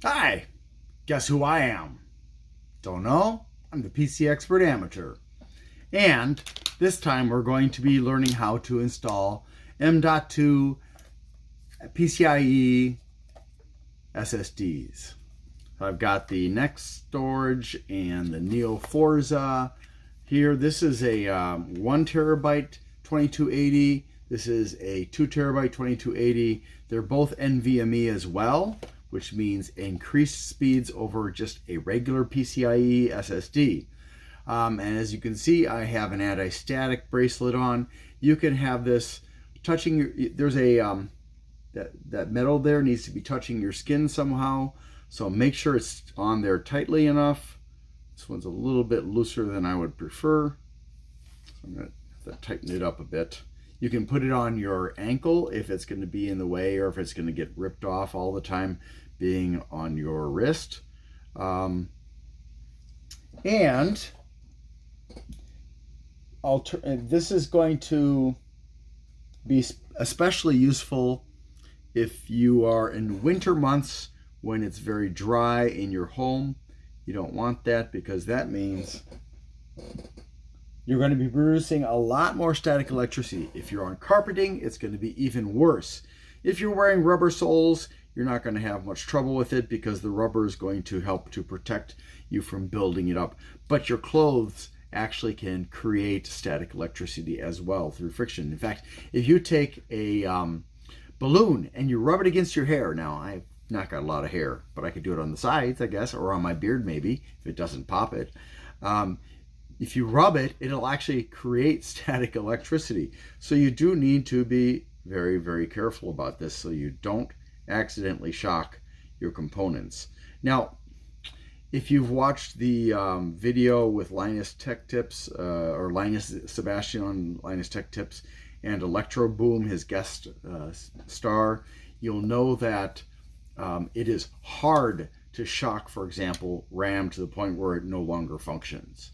Hi, guess who I am? Don't know? I'm the PC Expert Amateur. And this time we're going to be learning how to install M.2 PCIe SSDs. I've got the Nextorage and the GHNEL Forza here. This is a 1 terabyte 2280. This is a 2 terabyte 2280. They're both NVMe as well, which means increased speeds over just a regular PCIe SSD. And as you can see, I have an anti-static bracelet on. You can have this touching your, there's a, that metal there needs to be touching your skin somehow. So make sure it's on there tightly enough. This one's a little bit looser than I would prefer. So I'm going to have to tighten it up a bit. You can put it on your ankle if it's going to be in the way, or if it's going to get ripped off all the time being on your wrist. And this is going to be especially useful if you are in winter months when it's very dry in your home. You don't want that, because that means you're going to be producing a lot more static electricity. If you're on carpeting, it's going to be even worse. If you're wearing rubber soles, you're not going to have much trouble with it, because the rubber is going to help to protect you from building it up. But your clothes actually can create static electricity as well through friction. In fact, if you take a balloon and you rub it against your hair, now I've not got a lot of hair, but I could do it on the sides, I guess, or on my beard maybe, if it doesn't pop it. If you rub it, it'll actually create static electricity. So you do need to be very, very careful about this so you don't accidentally shock your components. Now, if you've watched the video with Linus Tech Tips, or Linus Sebastian on Linus Tech Tips, and Electro Boom, his guest star, you'll know that it is hard to shock, for example, RAM to the point where it no longer functions.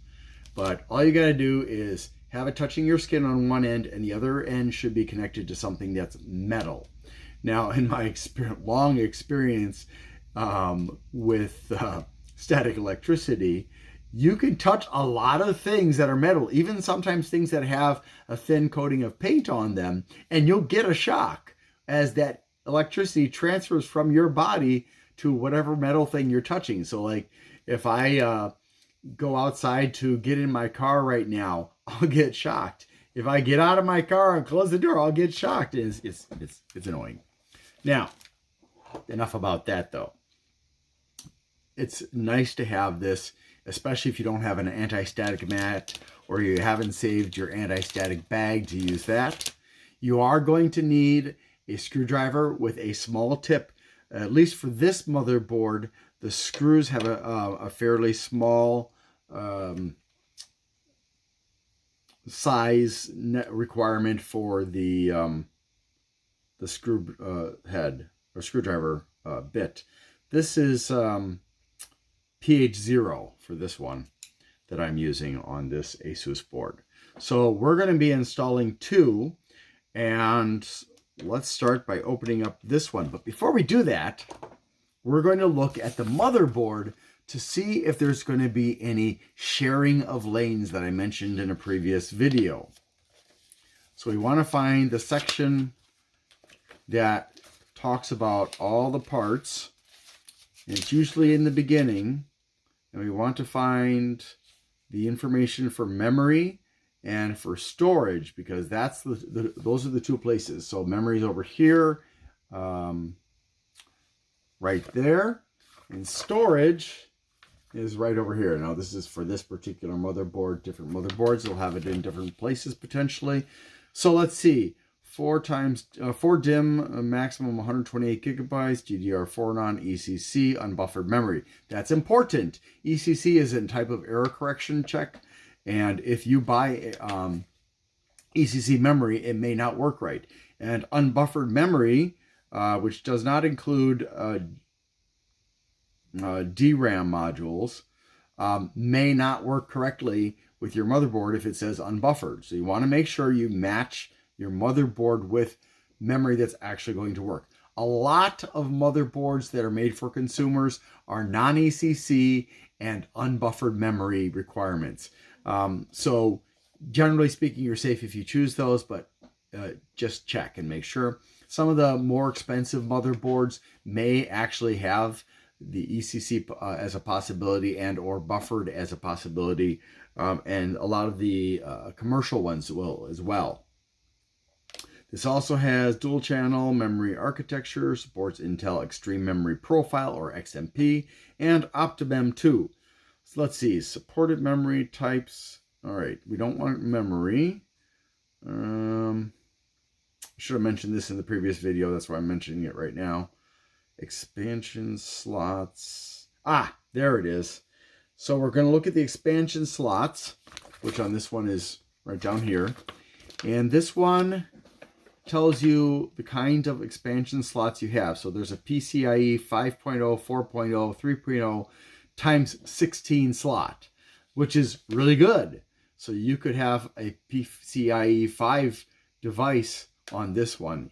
But all you got to do is have it touching your skin on one end, and the other end should be connected to something that's metal. Now, in my long experience with static electricity, you can touch a lot of things that are metal, even sometimes things that have a thin coating of paint on them, and you'll get a shock as that electricity transfers from your body to whatever metal thing you're touching. So like if I go outside to get in my car right now, I'll get shocked. If I get out of my car and close the door, I'll get shocked. It's annoying. Now, enough about that though. It's nice to have this, especially if you don't have an anti-static mat or you haven't saved your anti-static bag to use that. You are going to need a screwdriver with a small tip. At least for this motherboard, the screws have a fairly small size requirement for the screw head or screwdriver bit. This is PH0 for this one that I'm using on this Asus board. So we're going to be installing two, and let's start by opening up this one. But before we do that, we're going to look at the motherboard to see if there's going to be any sharing of lanes that I mentioned in a previous video. So we want to find the section that talks about all the parts, and it's usually in the beginning, and we want to find the information for memory and for storage, because that's those are the two places. So memory is over here, right there, and storage is right over here. Now this is for this particular motherboard. Different motherboards will have it in different places potentially. So let's see. 4 DIMM, maximum 128 gigabytes, DDR4 non-ECC, unbuffered memory. That's important. ECC is a type of error correction check, and if you buy ECC memory, it may not work right. And unbuffered memory, which does not include DRAM modules, may not work correctly with your motherboard if it says unbuffered. So you want to make sure you match your motherboard with memory that's actually going to work. A lot of motherboards that are made for consumers are non-ECC and unbuffered memory requirements. So generally speaking, you're safe if you choose those, but just check and make sure. Some of the more expensive motherboards may actually have the ECC as a possibility and or buffered as a possibility, and a lot of the commercial ones will as well. This also has dual channel memory architecture, supports Intel Extreme Memory Profile or XMP, and M.2. So let's see, supported memory types. All right, we don't want memory. I should have mentioned this in the previous video. That's why I'm mentioning it right now. Expansion slots. Ah, there it is. So we're going to look at the expansion slots, which on this one is right down here. And this one tells you the kind of expansion slots you have. So there's a PCIe 5.0, 4.0, 3.0 times 16 slot, which is really good. So you could have a PCIe 5 device on this one.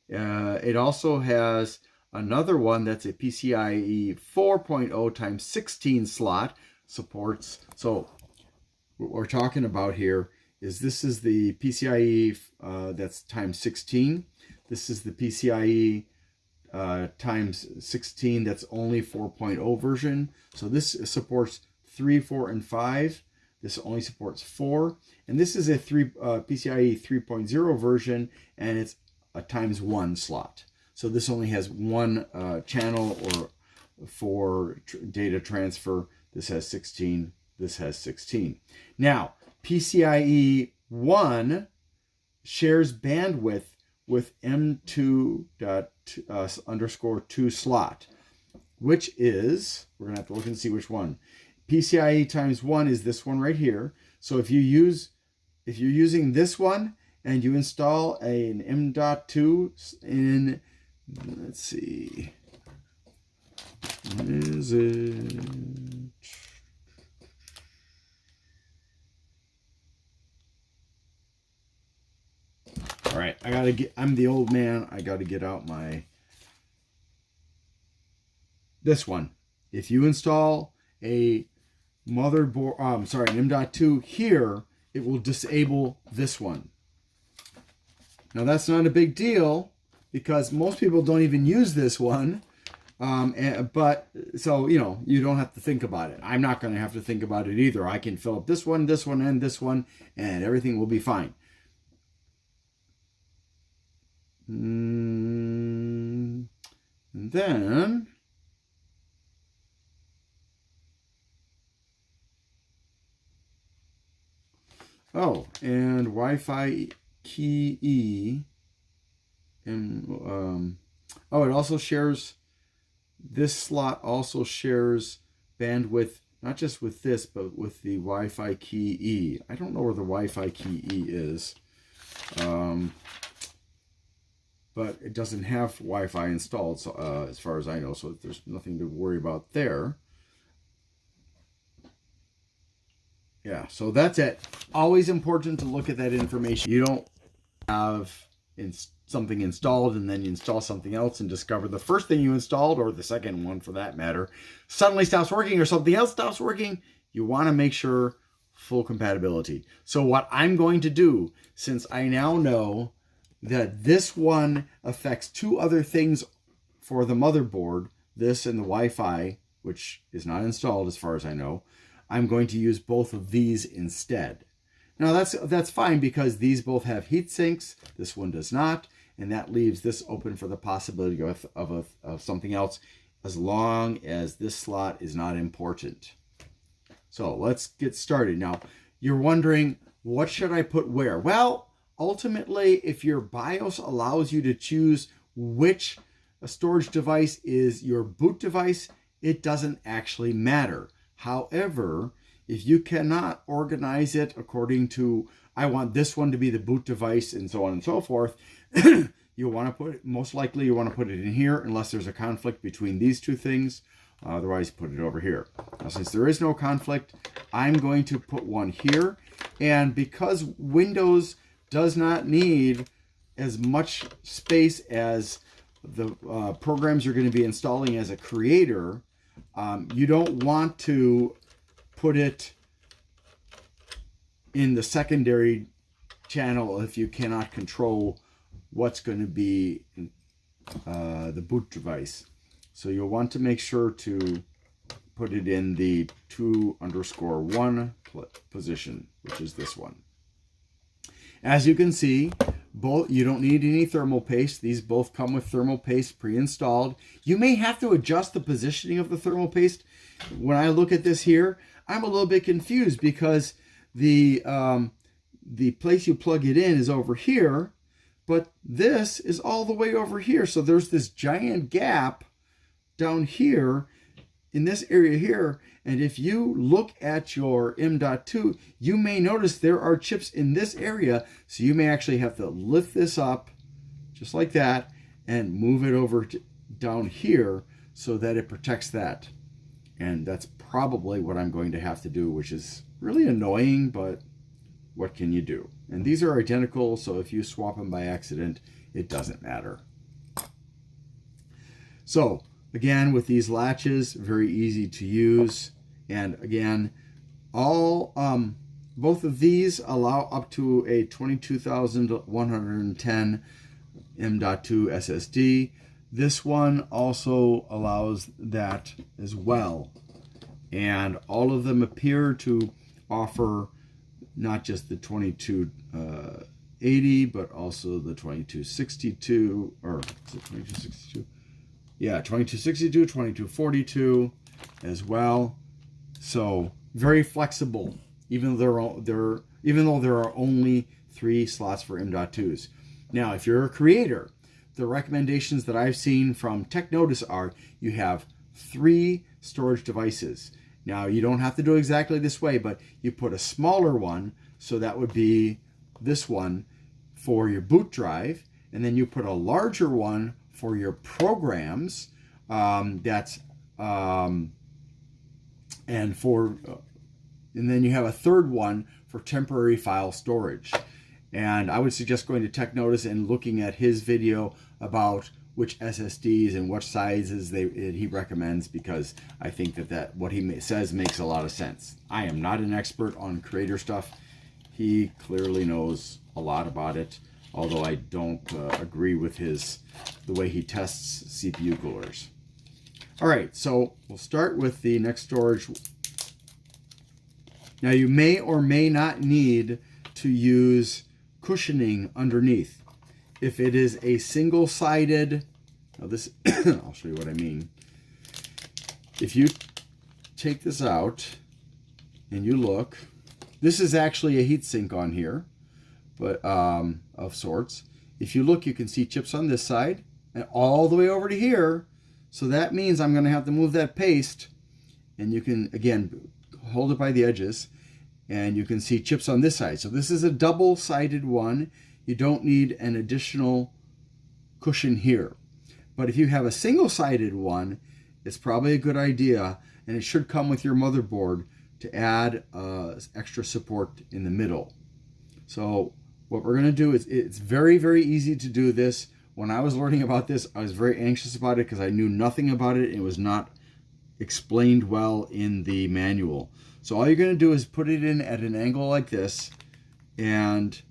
It also has another one that's a PCIe 4.0 times 16 slot supports. So what we're talking about here is this is the PCIe that's times 16. This is the PCIe times 16 that's only 4.0 version. So this supports 3, 4, and 5. This only supports 4. And this is a PCIe 3.0 version, and it's a times 1 slot. So this only has one channel or for data transfer. This has 16. This has 16. Now, PCIe 1 shares bandwidth with M.2 _2 slot, which is, we're going to have to look and see which one. PCIe times 1 is this one right here. So if you're using this one and you install an M.2 in, let's see, what is it? All right, I'm the old man. I got to get out this one. If you install a motherboard, an M.2 here, it will disable this one. Now that's not a big deal because most people don't even use this one. But so, you don't have to think about it. I'm not going to have to think about it either. I can fill up this one, and this one, and everything will be fine. And then and Wi-Fi key E, and it also shares, this slot also shares bandwidth, not just with this, but with the Wi-Fi key E. I don't know where the Wi-Fi key E is. But it doesn't have Wi-Fi installed, so, as far as I know, so there's nothing to worry about there. Yeah, so that's it. Always important to look at that information. You don't have something installed and then you install something else and discover the first thing you installed, or the second one for that matter, suddenly stops working or something else stops working. You want to make sure full compatibility. So what I'm going to do, since I now know that this one affects two other things for the motherboard, this and the Wi-Fi, which is not installed as far as I know, I'm going to use both of these instead. Now that's fine because these both have heat sinks, this one does not, and that leaves this open for the possibility of something else, as long as this slot is not important. So let's get started. Now, you're wondering, what should I put where? Well, ultimately, if your BIOS allows you to choose which storage device is your boot device, it doesn't actually matter. However, if you cannot organize it according to, I want this one to be the boot device and so on and so forth, you want to put it, most likely you want to put it in here unless there's a conflict between these two things. Otherwise, put it over here. Now, since there is no conflict, I'm going to put one here. And because Windows does not need as much space as programs you're going to be installing as a creator, you don't want to put it in the secondary channel if you cannot control what's going to be the boot device. So you'll want to make sure to put it in the 2_1 position, which is this one. As you can see, you don't need any thermal paste. These both come with thermal paste pre-installed. You may have to adjust the positioning of the thermal paste. When I look at this here, I'm a little bit confused because the place you plug it in is over here, but this is all the way over here. So there's this giant gap down here in this area here. And if you look at your M.2, you may notice there are chips in this area. So you may actually have to lift this up just like that and move it over down here so that it protects that. And that's probably what I'm going to have to do, which is really annoying, but what can you do? And these are identical, so if you swap them by accident, it doesn't matter. So again, with these latches, very easy to use. And again, both of these allow up to a 22,110 M.2 SSD. This one also allows that as well. And all of them appear to offer not just the 2280, but also the 2262, or is it 2262? Yeah, 2262, 2242 as well. So very flexible, even though there are only 3 slots for M.2s. Now, if you're a creator, the recommendations that I've seen from TechNotice are you have 3 storage devices. Now, you don't have to do exactly this way, but you put a smaller one, so that would be this one for your boot drive, and then you put a larger one for your programs. And then you have a third one for temporary file storage. And I would suggest going to TechNotice and looking at his video about which SSDs and what sizes he recommends, because I think that what he says makes a lot of sense. I am not an expert on creator stuff. He clearly knows a lot about it, although I don't agree with the way he tests CPU coolers. All right, so we'll start with the Nextorage. Now, you may or may not need to use cushioning underneath. If it is a single-sided, now this, I'll show you what I mean. If you take this out and you look, this is actually a heatsink on here, but of sorts. If you look, you can see chips on this side and all the way over to here. So that means I'm going to have to move that paste, and you can, again, hold it by the edges, and you can see chips on this side. So this is a double-sided one. You don't need an additional cushion here. But if you have a single-sided one, it's probably a good idea, and it should come with your motherboard to add extra support in the middle. So what we're going to do is, it's very, very easy to do this. When I was learning about this, I was very anxious about it because I knew nothing about it. It was not explained well in the manual. So all you're going to do is put it in at an angle like this and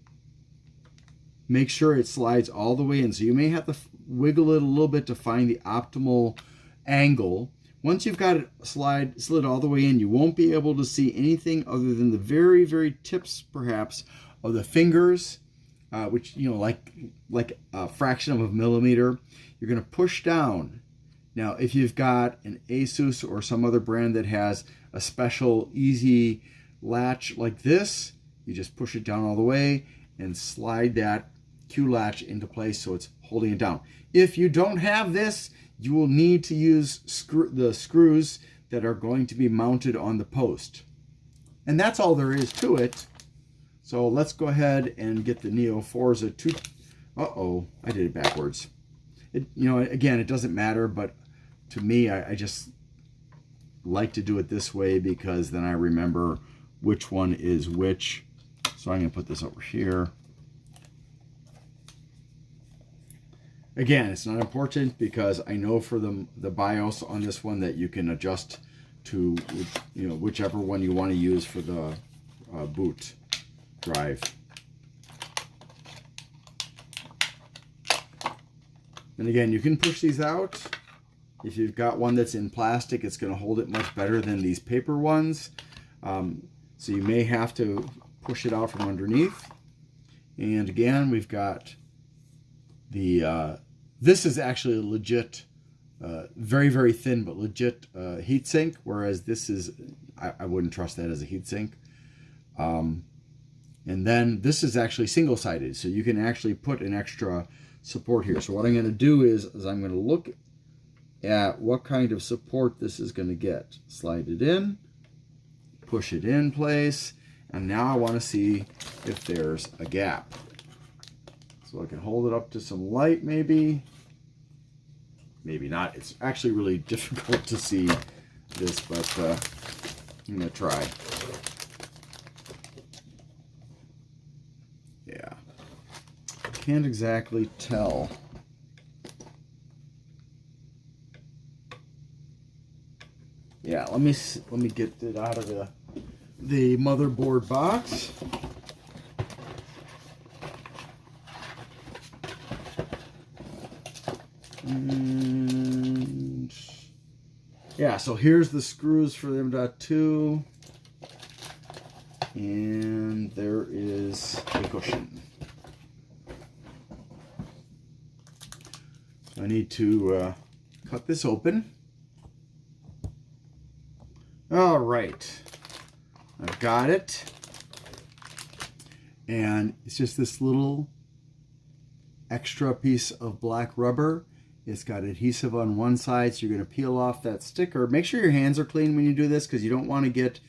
make sure it slides all the way in. So you may have to wiggle it a little bit to find the optimal angle. Once you've got it slid all the way in, you won't be able to see anything other than the very, very tips, perhaps, of the fingers, which, you know, like a fraction of a millimeter. You're going to push down. Now, if you've got an Asus or some other brand that has a special easy latch like this, you just push it down all the way and slide that Q latch into place so it's holding it down. If you don't have this, you will need to use the screws that are going to be mounted on the post. And that's all there is to it. So let's go ahead and get the Neo Forza 2. Uh-oh, I did it backwards. You know, again, it doesn't matter, but to me, I just like to do it this way because then I remember which one is which. So I'm going to put this over here. Again, it's not important because I know for the BIOS on this one that you can adjust to, you know, whichever one you want to use for the boot drive. And again, you can push these out. If you've got one that's in plastic, it's going to hold it much better than these paper ones. So you may have to push it out from underneath. And again, we've got the, this is actually a legit, very, very thin, but legit heatsink, whereas this is, I wouldn't trust that as a heatsink. And then this is actually single-sided, so you can actually put an extra support here. So what I'm going to do is I'm going to look at what kind of support this is going to get. Slide it in, push it in place, and now I want to see if there's a gap. So I can hold it up to some light, maybe not. It's actually really difficult to see this, but I'm going to try. Yeah, can't exactly tell. Yeah, let me get it out of the motherboard box. And yeah, so here's the screws for the M.2, and there is a cushion. So I need to cut this open. All right, I've got it, and it's just this little extra piece of black rubber. It's got adhesive on one side, so you're going to peel off that sticker. Make sure your hands are clean when you do this, because you don't want to get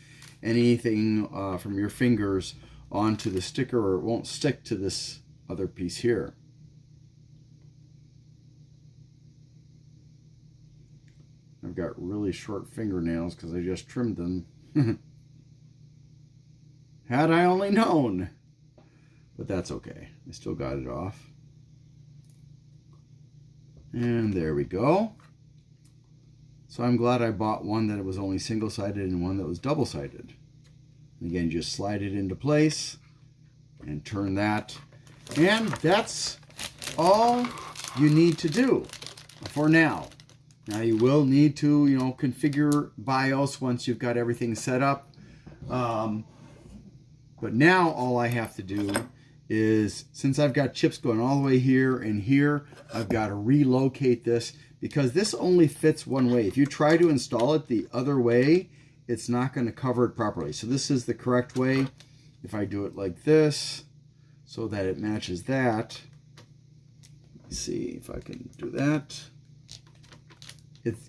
anything from your fingers onto the sticker, or it won't stick to this other piece here. I've got really short fingernails because I just trimmed them. Had I only known. But that's okay. I still got it off. And there we go. So I'm glad I bought one that was only single-sided and one that was double-sided. Again, just slide it into place and turn that. And that's all you need to do for now. Now you will need to, you know, configure BIOS once you've got everything set up. But now all I have to do is, since I've got chips going all the way here and here, I've got to relocate this because this only fits one way. If you try to install it the other way, it's not going to cover it properly. So this is the correct way. If I do it like this so that it matches that, let's see if I can do that.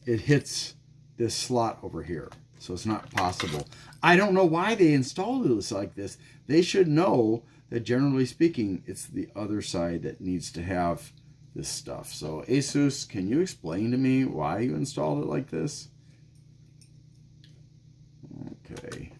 It hits this slot over here, so it's not possible. I don't know why they installed this like this. They should know that generally speaking, it's the other side that needs to have this stuff. So Asus, can you explain to me why you installed it like this? Okay.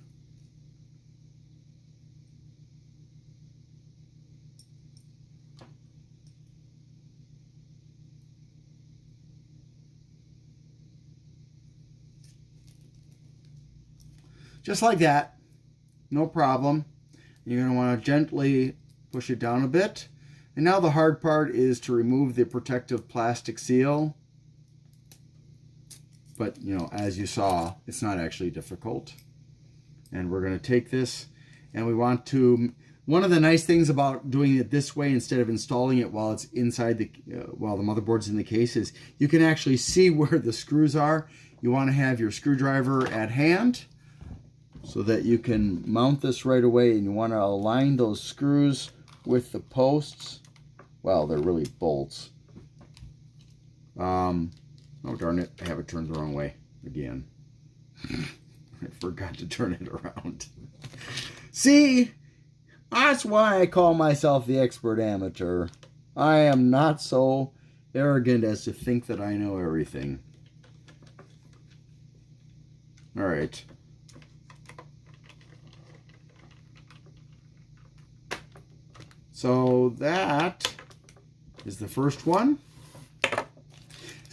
Just like that, no problem. You're going to want to gently push it down a bit. And now the hard part is to remove the protective plastic seal. But, you know, as you saw, it's not actually difficult. And we're going to take this and we want to, one of the nice things about doing it this way instead of installing it while it's inside the, while the motherboard's in the case, is you can actually see where the screws are. You want to have your screwdriver at hand, so that you can mount this right away, and you want to align those screws with the posts. Well, they're really bolts. Oh darn it, I have it turned the wrong way again. I forgot to turn it around. See, that's why I call myself the expert amateur. I am not so arrogant as to think that I know everything. All right. So that is the first one.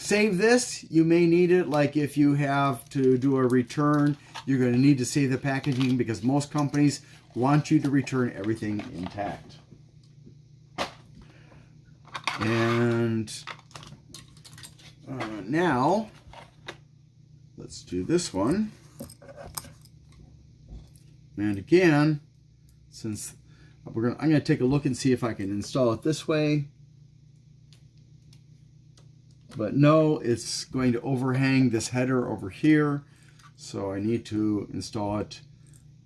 Save this. You may need it, like if you have to do a return, you're going to need to save the packaging because most companies want you to return everything intact. And now, let's do this one. And again, since I'm going to take a look and see if I can install it this way. But no, it's going to overhang this header over here. So I need to install it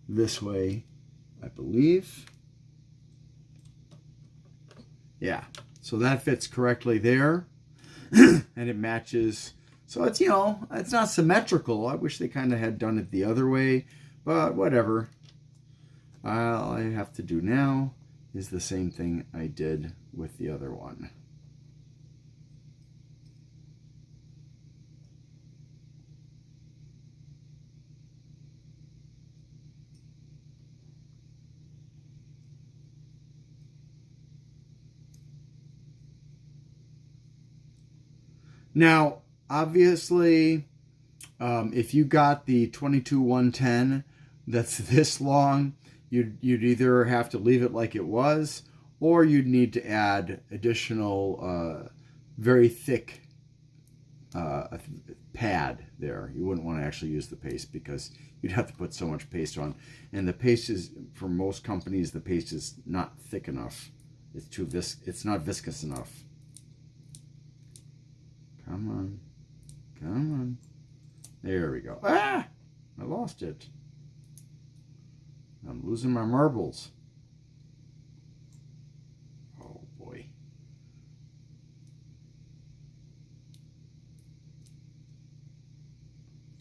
this way, I believe. Yeah, so that fits correctly there. And it matches. So it's, you know, it's not symmetrical. I wish they kind of had done it the other way, but whatever. All I have to do now is the same thing I did with the other one. Now, obviously, if you got the 22110 that's this long, you'd either have to leave it like it was, or you'd need to add additional very thick pad there. You wouldn't want to actually use the paste because you'd have to put so much paste on. And the paste is, for most companies, the paste is not thick enough. It's not viscous enough. Come on. Come on. There we go. Ah! I lost it. I'm losing my marbles. Oh, boy.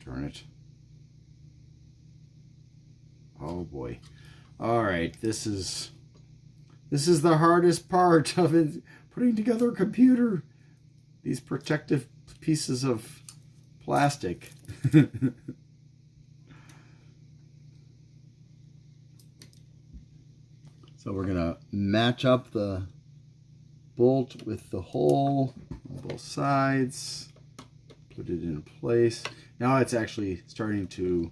Turn it. Oh, boy. All right. This is the hardest part of it, putting together a computer. These protective pieces of plastic. So we're going to match up the bolt with the hole on both sides. Put it in place. Now it's actually starting to,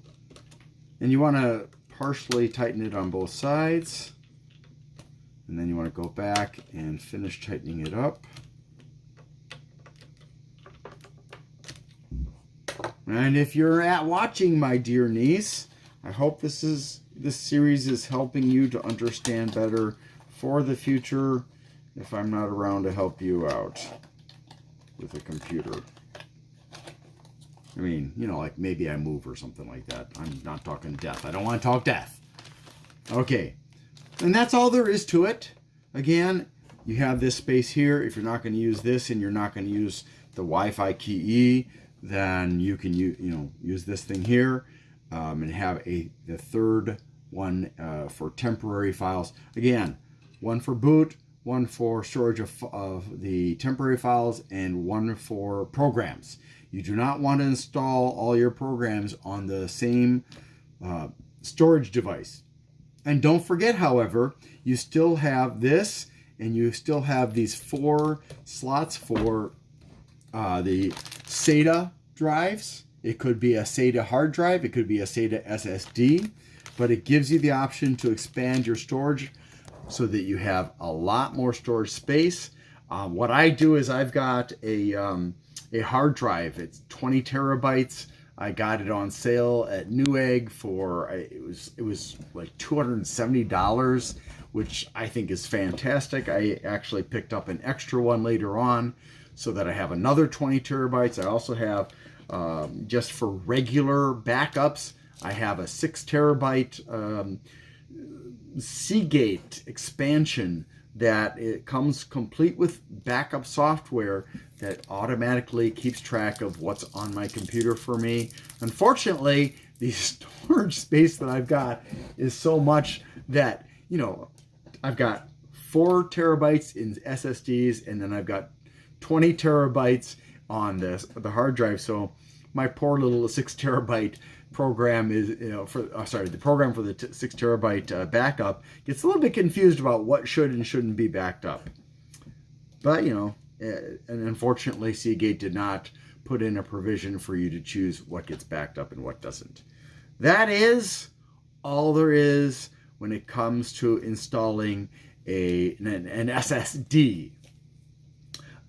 and you want to partially tighten it on both sides. And then you want to go back and finish tightening it up. And if you're watching, my dear niece, I hope this series is helping you to understand better for the future if I'm not around to help you out with a computer. I mean, you know, like maybe I move or something like that. I'm not talking death. I don't want to talk death. Okay. And that's all there is to it. Again, you have this space here. If you're not going to use this and you're not going to use the Wi-Fi key, then you can use this thing here and have the third one for temporary files. Again, one for boot, one for storage of the temporary files, and one for programs. You do not want to install all your programs on the same storage device. And don't forget, however, you still have this, and you still have these 4 slots for the SATA drives. It could be a SATA hard drive, it could be a SATA SSD, but it gives you the option to expand your storage so that you have a lot more storage space. What I do is I've got a hard drive. It's 20 terabytes. I got it on sale at Newegg for it was like $270, which I think is fantastic. I actually picked up an extra one later on so that I have another 20 terabytes. I also have, just for regular backups, I have a 6 terabyte Seagate expansion that it comes complete with backup software that automatically keeps track of what's on my computer for me. Unfortunately, the storage space that I've got is so much that, you know, I've got 4 terabytes in SSDs, and then I've got 20 terabytes on the hard drive. So my poor little 6 terabyte program is, the program for the 6 terabyte backup gets a little bit confused about what should and shouldn't be backed up. But, you know, And unfortunately, Seagate did not put in a provision for you to choose what gets backed up and what doesn't. That is all there is when it comes to installing an SSD.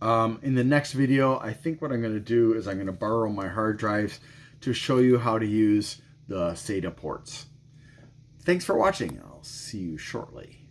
In the next video, I think what I'm going to do is I'm going to borrow my hard drives to show you how to use the SATA ports. Thanks for watching. I'll see you shortly.